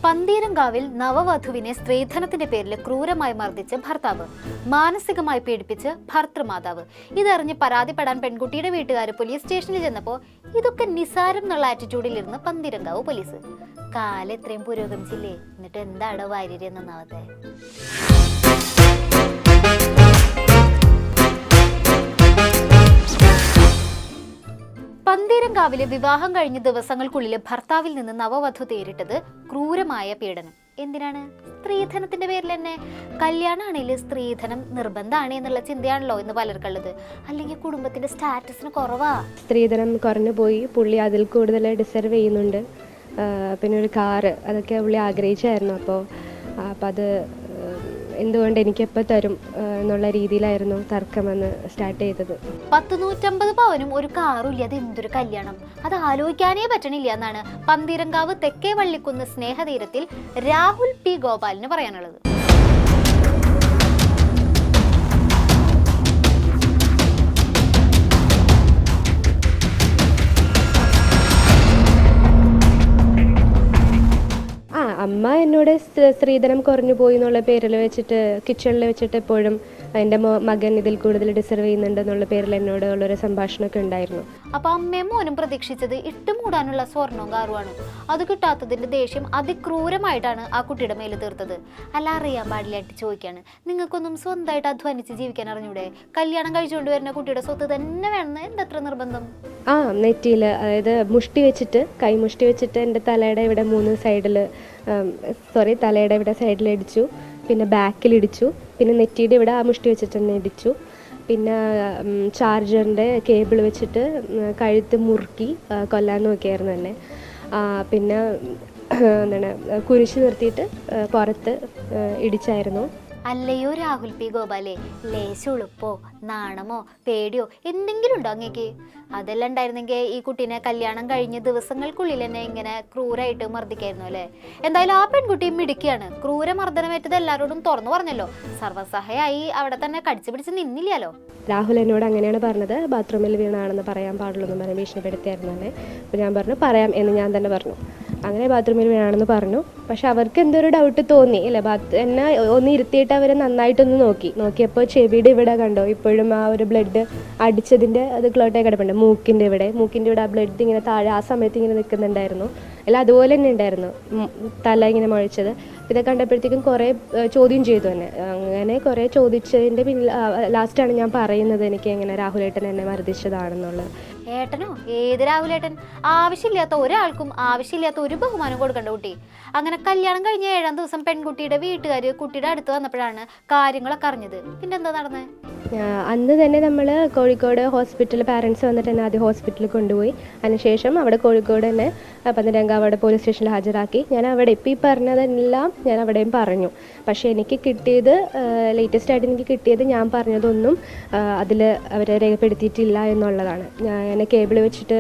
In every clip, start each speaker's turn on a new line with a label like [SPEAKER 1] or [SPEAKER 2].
[SPEAKER 1] പന്തീരങ്കാവിൽ നവവധുവിനെ സ്ത്രീധനത്തിന്റെ പേരിൽ ക്രൂരമായി മർദ്ദിച്ച് ഭർത്താവ്, മാനസികമായി പീഡിപ്പിച്ച് ഭർത്തൃമാതാവ്. ഇതറിഞ്ഞ് പരാതിപ്പെടാൻ പെൺകുട്ടിയുടെ വീട്ടുകാർ പോലീസ് സ്റ്റേഷനിൽ ചെന്നപ്പോൾ ഇതൊക്കെ നിസാരം എന്നുള്ള ആറ്റിറ്റ്യൂഡിലിരുന്ന് പന്തീരങ്കാവ് പോലീസ്. കാലം എത്രയും പുരോഗമിച്ചില്ലേ, എന്നിട്ട് എന്താണ് വാര്യര് നന്നാവത്തെ? പന്തീരങ്കാവിലെ വിവാഹം കഴിഞ്ഞ ദിവസങ്ങൾക്കുള്ളിൽ ഭർത്താവിൽ നിന്ന് നവവധു നേരിട്ടത് ക്രൂരമായ പീഡനം. എന്തിനാണ്? സ്ത്രീധനത്തിന്റെ പേരിൽ തന്നെ. കല്യാണമാണെങ്കിൽ സ്ത്രീധനം നിർബന്ധമാണ് എന്നുള്ള ചിന്തയാണല്ലോ ഇന്ന് പലർക്കുള്ളത്. അല്ലെങ്കിൽ കുടുംബത്തിന്റെ സ്റ്റാറ്റസിന് കുറവാ.
[SPEAKER 2] സ്ത്രീധനം കുറഞ്ഞു പോയി, പുള്ളി അതിൽ കൂടുതൽ ഡിസർവ് ചെയ്യുന്നുണ്ട്. പിന്നെ ഒരു കാറ്, അതൊക്കെ പുള്ളി ആഗ്രഹിച്ചായിരുന്നു. അപ്പോൾ അത് എന്തുകൊണ്ട് എനിക്കെപ്പോൾ തരും എന്നുള്ള രീതിയിലായിരുന്നു തർക്കമെന്ന് സ്റ്റാർട്ട് ചെയ്തത്.
[SPEAKER 1] 150 പവനും ഒരു കാറും ഇല്ല, അത് എന്തൊരു കല്യാണം, അത് ആലോചിക്കാനേ പറ്റണില്ല എന്നാണ് പന്തീരങ്കാവ് തെക്കേ വള്ളിക്കുന്ന് സ്നേഹതീരത്തിൽ രാഹുൽ പി ഗോപാലിന് പറയാനുള്ളത്.
[SPEAKER 2] അമ്മ എന്നോട് സ്ത്രീധനം കുറഞ്ഞു പോയി എന്നുള്ള പേരിൽ വെച്ചിട്ട് കിച്ചണിൽ വെച്ചിട്ട് എപ്പോഴും എൻ്റെ മകൻ ഇതിൽ കൂടുതൽ ഡിസർവ് ചെയ്യുന്നുണ്ട് എന്നുള്ള പേരിൽ എന്നോട് ഉള്ളൊരു സംഭാഷണമൊക്കെ ഉണ്ടായിരുന്നു.
[SPEAKER 1] അപ്പൊ അമ്മയും മോനും പ്രതീക്ഷിച്ചത് ഇട്ടുമൂടാനുള്ള സ്വർണവും കാറുമാണ്. അത് കിട്ടാത്തതിന്റെ ദേഷ്യം അതിക്രൂരമായിട്ടാണ് ആ കുട്ടിയുടെ മേല് തീർത്തത്. അല്ല, അറിയാൻ പാടില്ലായിട്ട് ചോദിക്കാണ്, നിങ്ങൾക്കൊന്നും സ്വന്തമായിട്ട് അധ്വാനിച്ച് ജീവിക്കാൻ അറിഞ്ഞൂടെ? കല്യാണം കഴിച്ചുകൊണ്ട് വരുന്ന കുട്ടിയുടെ സ്വത്ത് തന്നെ വേണമെന്ന് എന്തത്ര നിർബന്ധം?
[SPEAKER 2] നെറ്റിയിൽ, അതായത് മുഷ്ടി വെച്ചിട്ട്, കൈമുഷ്ടി വെച്ചിട്ട് എൻ്റെ തലയുടെ ഇവിടെ 3 സൈഡിൽ, തലയുടെ ഇവിടെ സൈഡിൽ ഇടിച്ചു, പിന്നെ ബാക്കിൽ ഇടിച്ചു, പിന്നെ നെറ്റിയുടെ ഇവിടെ ആ മുഷ്ടി വെച്ചിട്ട് തന്നെ ഇടിച്ചു, പിന്നെ ചാർജറിൻ്റെ കേബിൾ വെച്ചിട്ട് കഴുത്ത് മുറുക്കി കൊല്ലാൻ നോക്കിയായിരുന്നു തന്നെ. പിന്നെ എന്താണ്, കുരിശ് നിർത്തിയിട്ട് പുറത്ത് ഇടിച്ചായിരുന്നു.
[SPEAKER 1] അല്ലയോ രാഹുൽ പി ഗോപാലേ, ലേശം ഉളുപ്പോ നാണമോ പേടിയോ എന്തെങ്കിലും ഉണ്ടോ അങ്ങേക്ക്? അതെല്ലാം ഉണ്ടായിരുന്നെങ്കിൽ ഈ കുട്ടീനെ കല്യാണം കഴിഞ്ഞ ദിവസങ്ങൾക്കുള്ളിൽ തന്നെ ഇങ്ങനെ ക്രൂരായിട്ട് മർദ്ദിക്കായിരുന്നു അല്ലേ? എന്തായാലും ആ പെൺകുട്ടി മിടുക്കിയാണ്. ക്രൂരമർദ്ദനമേറ്റത് എല്ലാവരോടും തുറന്നു പറഞ്ഞല്ലോ. സർവ്വസഹയായി അവിടെ തന്നെ കടിച്ചു പിടിച്ച് നിന്നില്ലല്ലോ.
[SPEAKER 2] രാഹുൽ എന്നോട് അങ്ങനെയാണ് പറഞ്ഞത്, ബാത്റൂമിൽ വീണാണെന്ന് പറയാൻ പാടുള്ളൂ എന്ന് പറഞ്ഞ് ഭീഷണിപ്പെടുത്തിയായിരുന്നു തന്നെ. അപ്പോൾ ഞാൻ പറഞ്ഞു പറയാം എന്ന് ഞാൻ തന്നെ പറഞ്ഞു. അങ്ങനെ ബാത്റൂമിൽ വീണാണെന്ന് പറഞ്ഞു. പക്ഷെ അവർക്ക് എന്തൊരു ഡൗട്ട് തോന്നി അല്ലേ, എന്നെ ഒന്ന് ഇരുത്തിയിട്ട് അവർ നന്നായിട്ടൊന്ന് നോക്കിയപ്പോൾ ചെവിയുടെ ഇവിടെ കണ്ടോ ഇപ്പോഴും ആ ഒരു ബ്ലഡ് അടിച്ചതിൻ്റെ അത് ക്ലോട്ടായി കിടപ്പുണ്ട്. മൂക്കിൻ്റെ ഇവിടെ ആ ബ്ലഡ് ഇങ്ങനെ താഴെ ആ സമയത്ത് ഇങ്ങനെ നിൽക്കുന്നുണ്ടായിരുന്നു. എല്ലാം അതുപോലെ തന്നെ ഉണ്ടായിരുന്നു, തല ഇങ്ങനെ മുഴച്ചത്. ഇത് കണ്ടപ്പോഴത്തേക്കും കുറേ ചോദ്യം ചെയ്തു തന്നെ. അങ്ങനെ കുറേ ചോദിച്ചതിൻ്റെ പിന്നിൽ ലാസ്റ്റാണ് ഞാൻ പറയുന്നത് എനിക്ക് എങ്ങനെ രാഹുലേട്ടൻ എന്നെ മർദ്ദിച്ചതാണെന്നുള്ളത്.
[SPEAKER 1] ഏട്ടനോ? ഏത് രാഹുലേട്ടൻ? ആവശ്യമില്ലാത്ത ഒരാൾക്കും ആവശ്യമില്ലാത്ത ഒരു ബഹുമാനം കൊടുക്കണ്ട കുട്ടി. അങ്ങനെ കല്യാണം കഴിഞ്ഞ 7ാം ദിവസം പെൺകുട്ടിയുടെ വീട്ടുകാർ കുട്ടിയുടെ അടുത്ത് വന്നപ്പോഴാണ് കാര്യങ്ങളൊക്കെ അറിഞ്ഞത്. പിന്നെ എന്താ നടന്നത്?
[SPEAKER 2] അന്ന് തന്നെ നമ്മൾ കോഴിക്കോട് ഹോസ്പിറ്റലിൽ പാരൻസ് വന്നിട്ട് തന്നെ ആദ്യം ഹോസ്പിറ്റലിൽ കൊണ്ടുപോയി. അതിനുശേഷം അവിടെ കോഴിക്കോട് തന്നെ പന്തീരങ്കാവ് അവിടെ പോലീസ് സ്റ്റേഷനിൽ ഹാജരാക്കി. ഞാൻ അവിടെ ഇപ്പോൾ ഈ പറഞ്ഞതെല്ലാം ഞാൻ അവിടെയും പറഞ്ഞു. പക്ഷേ എനിക്ക് കിട്ടിയത്, ലേറ്റസ്റ്റ് ആയിട്ട് എനിക്ക് കിട്ടിയത് ഞാൻ പറഞ്ഞതൊന്നും അതിൽ അവർ രേഖപ്പെടുത്തിയിട്ടില്ല എന്നുള്ളതാണ്. ഞാൻ കേബിൾ വെച്ചിട്ട്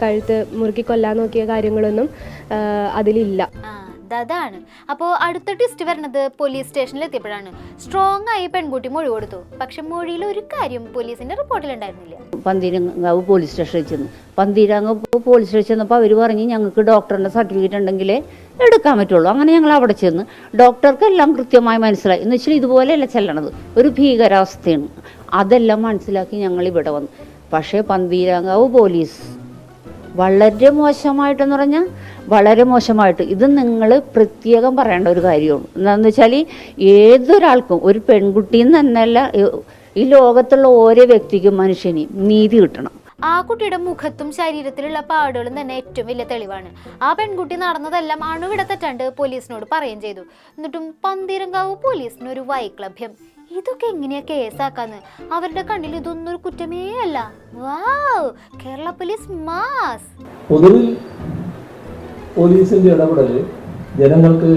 [SPEAKER 2] കഴുത്ത് മുറുക്കി കൊല്ലാൻ നോക്കിയ കാര്യങ്ങളൊന്നും അതിലില്ല.
[SPEAKER 1] അതാണ്. അപ്പോൾ അടുത്ത ട്വിസ്റ്റ് വരുന്നത് പോലീസ് സ്റ്റേഷനിൽ എത്തിയപ്പോഴാണ്. സ്ട്രോങ് ആയി പെൺകുട്ടി മൊഴി കൊടുത്തു. പക്ഷെ മൊഴിയിൽ ഒരു കാര്യം പോലീസിന്റെ റിപ്പോർട്ടിൽ ഉണ്ടായിരുന്നില്ല.
[SPEAKER 3] പന്തീരങ്കാവ് പോലീസ് സ്റ്റേഷനിൽ ചെന്നു. പന്തീരങ്കാവ് പോലീസ് സ്റ്റേഷനിൽ ചെന്നപ്പോൾ അവർ പറഞ്ഞു ഞങ്ങൾക്ക് ഡോക്ടറിന്റെ സർട്ടിഫിക്കറ്റ് ഉണ്ടെങ്കിലേ എടുക്കാൻ പറ്റുള്ളൂ. അങ്ങനെ ഞങ്ങൾ അവിടെ ചെന്ന് ഡോക്ടർക്ക് എല്ലാം കൃത്യമായി മനസ്സിലായി. എന്ന് വെച്ചാൽ ഇതുപോലെയല്ല ചെല്ലണത്, ഒരു ഭീകരാവസ്ഥയാണ്. അതെല്ലാം മനസ്സിലാക്കി ഞങ്ങൾ ഇവിടെ വന്നു. പക്ഷേ പന്തീരങ്കാവ് പോലീസ് വളരെ മോശമായിട്ടെന്ന് പറഞ്ഞാൽ വളരെ മോശമായിട്ട്, ഇത് നിങ്ങൾ പ്രത്യേകം പറയേണ്ട ഒരു കാര്യമാണ്. എന്താണെന്ന് വെച്ചാൽ ഏതൊരാൾക്കും, ഒരു പെൺകുട്ടിന്ന് തന്നെയല്ല, ഈ ലോകത്തുള്ള ഓരോ വ്യക്തിക്കും മനുഷ്യന് നീതി കിട്ടണം.
[SPEAKER 1] ആ കുട്ടിയുടെ മുഖത്തും ശരീരത്തിലുള്ള പാടുകളും തന്നെ ഏറ്റവും വലിയ തെളിവാണ്. ആ പെൺകുട്ടി നടന്നതെല്ലാം അണുവിട തെറ്റാണ്ട് പോലീസിനോട് പറയുകയും ചെയ്തു. എന്നിട്ടും പന്തീരങ്കാവ് പോലീസിന് ഒരു വൈക്ലഭ്യം. ഇതൊക്കെ എങ്ങനെയാ കേസാക്കാന്ന്? അവരുടെ കണ്ണിൽ ഇതൊന്നും ഒരു കുറ്റമേ അല്ല. വാവ്, കേരള പോലീസ് മാസ്.
[SPEAKER 4] പൊതുവിൽ പോലീസിന്റെ ഇടപെടൽ ജനങ്ങൾക്ക്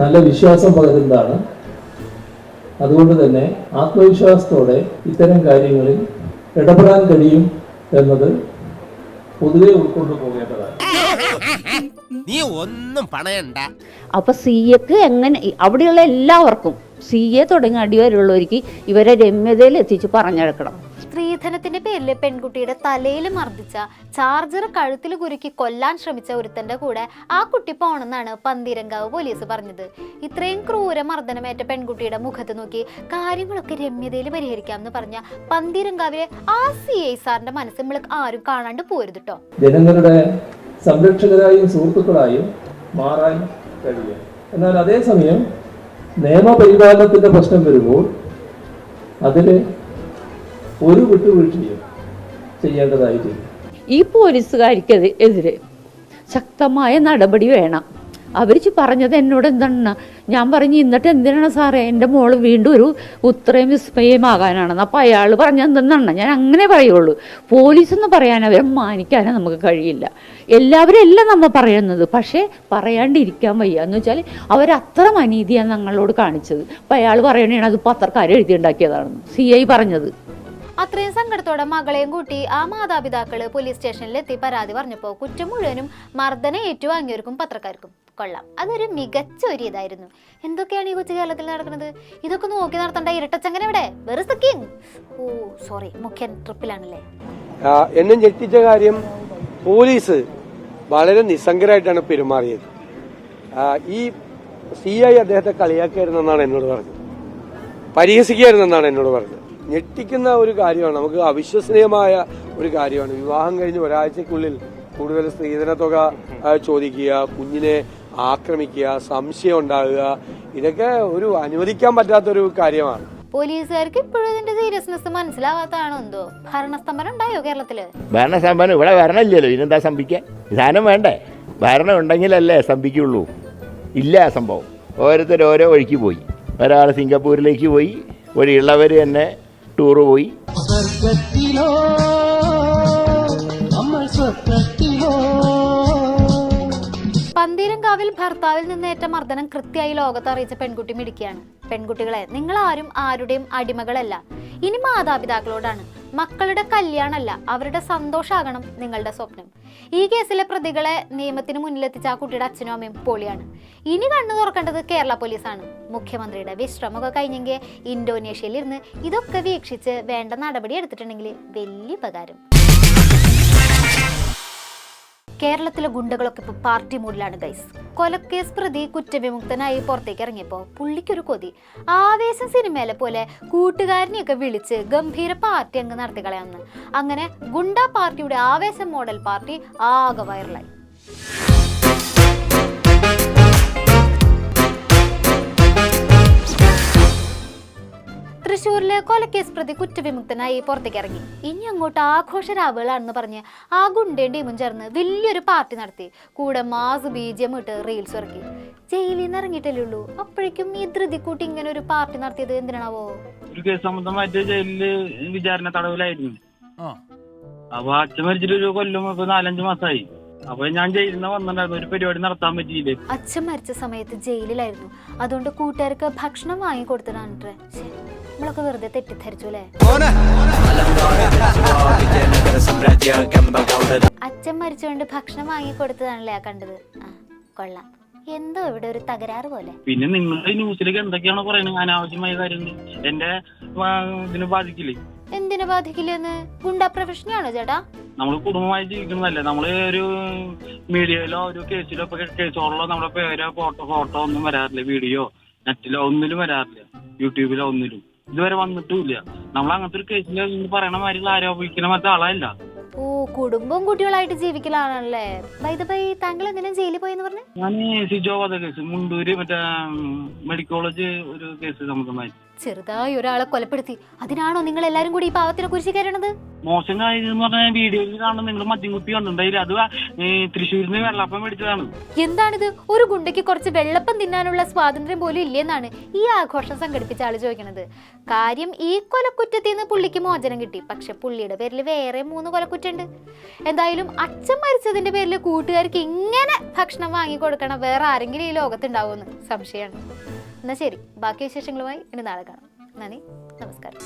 [SPEAKER 4] നല്ല വിശ്വാസം പകരുന്നതാണ്. അതുകൊണ്ട് തന്നെ ആത്മവിശ്വാസത്തോടെ ഇത്തരം കാര്യങ്ങളിൽ ഇടപെടാൻ കഴിയും എന്നത് പൊതുവെ ഉൾക്കൊണ്ടു പോകേണ്ടതാണ്.
[SPEAKER 5] നീ ഒന്നും പണയണ്ട.
[SPEAKER 3] അപ്പൊ സിയക്ക് എങ്ങനെ അവിടെയുള്ള എല്ലാവർക്കും CA തുടങ്ങി അടി വരെയുള്ളവർക്ക് ഇവരെ രമ്യതയിൽ എത്തിച്ച് പറഞ്ഞെടുക്കണം.
[SPEAKER 1] സ്ത്രീധനത്തിന്റെ പേരിൽ പെൺകുട്ടിയുടെ തലയിൽ മർദ്ദിച്ച, ചാർജർ കഴുത്തിൽ കുരുക്കി കൊല്ലാൻ ശ്രമിച്ച ഒരുത്തന്റെ കൂടെ ആ കുട്ടി പോണെന്നാണ് പന്തീരങ്കാവ് പോലീസ് പറഞ്ഞത്. ഇത്രയും ക്രൂര മർദ്ദനമേറ്റ പെൺകുട്ടിയുടെ മുഖത്ത് നോക്കി കാര്യങ്ങളൊക്കെ രമ്യതയിൽ പരിഹരിക്കാമെന്ന് പറഞ്ഞ പന്തീരങ്കാവിലെ ആ CI സാറിന്റെ മനസ്സ് നമ്മൾ ആരും കാണാണ്ട് പോരുത് കേട്ടോ.
[SPEAKER 4] ജനങ്ങളുടെ സംരക്ഷകരായും സുഹൃത്തുക്കളായും മാറാൻ കഴിയും. എന്നാൽ അതേസമയം നിയമപരിപാലനത്തിന്റെ പ്രശ്നം വരുമ്പോൾ അതിന് ഒരു വിട്ടുവീഴ്ചയും ചെയ്യേണ്ടതായിട്ടില്ല.
[SPEAKER 3] ഈ പോലീസുകാർക്കെതിരെ ശക്തമായ നടപടി വേണം. അവർ പറഞ്ഞത് എന്നോട് എന്താണ്, ഞാൻ പറഞ്ഞു എന്നിട്ട് എന്തിനാണ് സാറേ എൻ്റെ മോള് വീണ്ടും ഒരു ഉത്തരയും വിസ്മയമാകാനാണെന്ന്. അപ്പം അയാൾ പറഞ്ഞത് എന്തെന്നാണ്, ഞാൻ അങ്ങനെ പറയുള്ളൂ. പോലീസെന്ന് പറയാൻ അവരെ മാനിക്കാനേ നമുക്ക് കഴിയില്ല. എല്ലാവരും എല്ലാം നമ്മൾ പറയുന്നത്, പക്ഷേ പറയാണ്ടിരിക്കാൻ വയ്യ. എന്ന് വെച്ചാൽ അവരത്ര അനീതിയാണ് ഞങ്ങളോട് കാണിച്ചത്. അപ്പം അയാൾ പറയണേ അത് പത്രക്കാർ എഴുതിയുണ്ടാക്കിയതാണെന്ന് CI പറഞ്ഞത്.
[SPEAKER 1] അത്രയും സങ്കടത്തോടെ മകളെയും കൂട്ടി ആ മാതാപിതാക്കള് പോലീസ് സ്റ്റേഷനിലെത്തി പരാതി പറഞ്ഞപ്പോൾ കുറ്റം മുഴുവനും മർദ്ദനം ഏറ്റുവാങ്ങിയവർക്കും പത്രക്കാർക്കും. കൊള്ളാം, അതൊരു മികച്ച ഒരു ഇതായിരുന്നു. എന്തൊക്കെയാണ് ഈ കൊച്ചു കേരളത്തിൽ നടക്കുന്നത്? ഇതൊക്കെ നോക്കി നടത്തേണ്ട ഇരട്ടച്ചങ്ങനെ ഇവിടെ മുഖ്യൻ ട്രിപ്പിലാണല്ലേ.
[SPEAKER 5] എന്നെ ഞെട്ടിച്ച കാര്യം പോലീസ് വളരെ നിസ്സംഗരായിട്ടാണ് പെരുമാറിയത്. ഈ CI അദ്ദേഹത്തെ കളിയാക്കിയായിരുന്നെന്നാണ് എന്നോട് പറഞ്ഞത്, പരിഹസിക്കായിരുന്നെന്നാണ് എന്നോട് പറഞ്ഞത്. ഞെട്ടിക്കുന്ന ഒരു കാര്യമാണ്, നമുക്ക് അവിശ്വസനീയമായ ഒരു കാര്യമാണ്. വിവാഹം കഴിഞ്ഞ് ഒരാഴ്ചക്കുള്ളിൽ കൂടുതൽ സ്ത്രീധന തുക ചോദിക്കുക, കുഞ്ഞിനെ ആക്രമിക്കുക, സംശയം ഉണ്ടാകുക, ഇതൊക്കെ ഒരു അനുവദിക്കാൻ പറ്റാത്തൊരു കാര്യമാണ്.
[SPEAKER 1] പോലീസുകാർക്ക് ഇപ്പോഴും ഇതിന്റെ സീരിയസ്നെസ് മനസ്സിലാവാത്തതാണോ എന്തോ? ഭരണസ്തംഭനം ഉണ്ടായോ കേരളത്തില്?
[SPEAKER 6] ഭരണസ്തംഭനം ഇവിടെ ഭരണമില്ലല്ലോ, ഇതിനെന്താ സംഭവിക്കാൻ? സാധനം വേണ്ടേ? ഭരണം ഉണ്ടെങ്കിലല്ലേ സംഭവിക്കുള്ളൂ. ഇല്ല ആ സംഭവം. ഓരോരുത്തർ ഓരോ വഴിക്ക് പോയി. ഒരാൾ സിംഗപ്പൂരിലേക്ക് പോയി, വഴിയുള്ളവർ തന്നെ ടൂറ് പോയി.
[SPEAKER 1] പന്തീരങ്കാവിൽ ഭർത്താവിൽ നിന്നേറ്റ മർദ്ദനം കൃത്യമായി ലോകത്ത് അറിയിച്ച പെൺകുട്ടി മിടുക്കിയാണ്. പെൺകുട്ടികളെ, നിങ്ങൾ ആരും ആരുടെയും അടിമകളല്ല. ഇനി മാതാപിതാക്കളോടാണ്. മക്കളുടെ കല്യാണമല്ല, അവരുടെ സന്തോഷമാകണം നിങ്ങളുടെ സ്വപ്നം. ഈ കേസിലെ പ്രതികളെ നിയമത്തിന് മുന്നിലെത്തിച്ച ആ കുട്ടിയുടെ അച്ഛനും അമ്മയും പൊളിയാണ്. ഇനി കണ്ണു തുറക്കേണ്ടത് കേരള പോലീസാണ്. മുഖ്യമന്ത്രിയുടെ വിശ്രമമൊക്കെ കഴിഞ്ഞെങ്കിൽ ഇന്തോനേഷ്യയിൽ ഇരുന്ന് ഇതൊക്കെ വീക്ഷിച്ച് വേണ്ട നടപടി എടുത്തിട്ടുണ്ടെങ്കിൽ വലിയ ഉപകാരം. കേരളത്തിലെ ഗുണ്ടകളൊക്കെ ഇപ്പോൾ പാർട്ടി മൂഡിലാണ് ഗൈസ്. കൊലക്കേസ് പ്രതി കുറ്റവിമുക്തനായി പുറത്തേക്ക് ഇറങ്ങിയപ്പോൾ പുള്ളിക്കൊരു കൊതി. ആവേശം സിനിമയിലെ പോലെ കൂട്ടുകാരനെയൊക്കെ വിളിച്ച് ഗംഭീര പാർട്ടി അങ്ങ് നടത്തി കളയാമെന്ന്. അങ്ങനെ ഗുണ്ട പാർട്ടിയുടെ ആവേശം മോഡൽ പാർട്ടി ആകെ വൈറലായി. തൃശ്ശൂരിലെ കൊലക്കേസ് പ്രതി കുറ്റവിമുക്തനായി പുറത്തേക്ക് ഇറങ്ങി. ഇനി അങ്ങോട്ട് ആഘോഷരാവുകളാണെന്ന് പറഞ്ഞ് ആ ഗുണ്ടയും ടീമും ചേർന്ന് വലിയൊരു പാർട്ടി നടത്തി. കൂടെ മാസ് BGM ഇട്ട് റീൽസ് ഇറക്കി. ജയിലിൽ നിന്ന് ഇറങ്ങിയിട്ടല്ലേ ഉള്ളൂ, അപ്പോഴേക്കും ഈ ധൃതിക്കൂട്ടി ഇങ്ങനെ ഒരു പാർട്ടി നടത്തിയത് എന്തിനാണാവോ?
[SPEAKER 7] ഒരു കേസ് സംബന്ധമായിട്ട് ജയിലില് വിചാരണ തടവിലായിരുന്നു. അപ്പൊ അച്ഛൻ മരിച്ചിട്ട് ഒരു കൊല്ലം 4-5 മാസമായി. അപ്പൊ ഞാൻ ജയിലിൽ നിന്ന് വന്നിട്ടുണ്ടായിരുന്നു, ഒരു പരിപാടി നടത്താൻ പറ്റിയില്ലേ.
[SPEAKER 1] അച്ഛൻ മരിച്ച സമയത്ത് ജയിലിലായിരുന്നു, അതുകൊണ്ട് കൂട്ടുകാർക്ക് ഭക്ഷണം വാങ്ങി കൊടുത്തതാണ്. നമ്മളൊക്കെ വെറുതെ തെറ്റിദ്ധരിച്ചു അല്ലേ? അച്ഛൻ മരിച്ചുകൊണ്ട് ഭക്ഷണം വാങ്ങി കൊടുത്തതാണല്ലേ കണ്ടത്. കൊള്ളാം, എന്തോ ഇവിടെ ഒരു തകരാറ് പോലെ.
[SPEAKER 7] പിന്നെ നിങ്ങളുടെ ന്യൂസിലേക്ക് എന്തൊക്കെയാണോ പറയുന്നത് അനാവശ്യമായ കാര്യങ്ങൾ എന്റെ ഇതിനെ ബാധിക്കില്ലേ?
[SPEAKER 1] എന്തിനു ബാധിക്കില്ലെന്ന്? ഗുണ്ട പ്രൊഫഷനാണോ ചേട്ടാ?
[SPEAKER 7] നമ്മള് കുടുംബമായി ജീവിക്കുന്നതല്ലേ. നമ്മള് ഒരു മീഡിയയിലോ ഒരു കേസിലോ കേസോളിലോ നമ്മുടെ പേരോ ഫോട്ടോ ഒന്നും വരാറില്ല. വീഡിയോ നെറ്റിലോ ഒന്നിലും വരാറില്ല, യൂട്യൂബിലോ ഒന്നിലും ഇതുവരെ വന്നിട്ടുമില്ല. നമ്മൾ അങ്ങനത്തെ ഒരു കേസിൽ പറയണ മാതിരി ആരോപിക്കുന്ന മറ്റേ ആളല്ല.
[SPEAKER 1] ഓ, കുടുംബവും കുട്ടികളായിട്ട് ജീവിക്കലാണല്ലേ. താങ്കൾ എന്തിനാ ജയിലിൽ പോയെന്ന് പറഞ്ഞു?
[SPEAKER 7] ഞാൻ സിജോ വധക്കേസ് മുണ്ടൂര് മറ്റേ മെഡിക്കൽ കോളേജ് ഒരു കേസ് സംബന്ധമായി
[SPEAKER 1] ചെറുതായി ഒരാളെ കൊലപ്പെടുത്തി. അതിനാണോ നിങ്ങൾ എല്ലാരും കൂടി ഈ പാവത്തിനെ കുറിച്ച് കയറണത്?
[SPEAKER 7] മോശം കാര്യം എന്ന് പറഞ്ഞാൽ വീഡിയോയിൽ കാണുന്ന നിങ്ങൾ മദ്യം കുപ്പി കണ്ടിട്ടുണ്ടായില്ല, അത് തൃശ്ശൂരിന്ന് വെള്ളപ്പം മേടിച്ചതാണ്.
[SPEAKER 1] എന്താണിത്? ഒരു ഗുണ്ടയ്ക്ക് കുറച്ച് വെള്ളപ്പം തിന്നാനുള്ള സ്വാതന്ത്ര്യം പോലും ഇല്ലെന്നാണ് ഈ ആഘോഷം സംഘടിപ്പിച്ച ആള് ചോദിക്കണത്. കാര്യം, ഈ കൊലക്കുറ്റത്തിൽ നിന്ന് പുള്ളിക്ക് മോചനം കിട്ടി, പക്ഷെ പുള്ളിയുടെ പേരിൽ വേറെ 3 കൊലക്കുറ്റുണ്ട്. എന്തായാലും അച്ഛൻ മരിച്ചതിന്റെ പേരിൽ കൂട്ടുകാർക്ക് ഇങ്ങനെ ഭക്ഷണം വാങ്ങി കൊടുക്കണം വേറെ ആരെങ്കിലും ഈ ലോകത്തുണ്ടാവുമെന്ന് സംശയമാണ്. എന്നാ ശരി, ബാക്കി വിശേഷങ്ങളുമായി ഇനി നാളെ കാണാം. നന്ദി, നമസ്കാരം.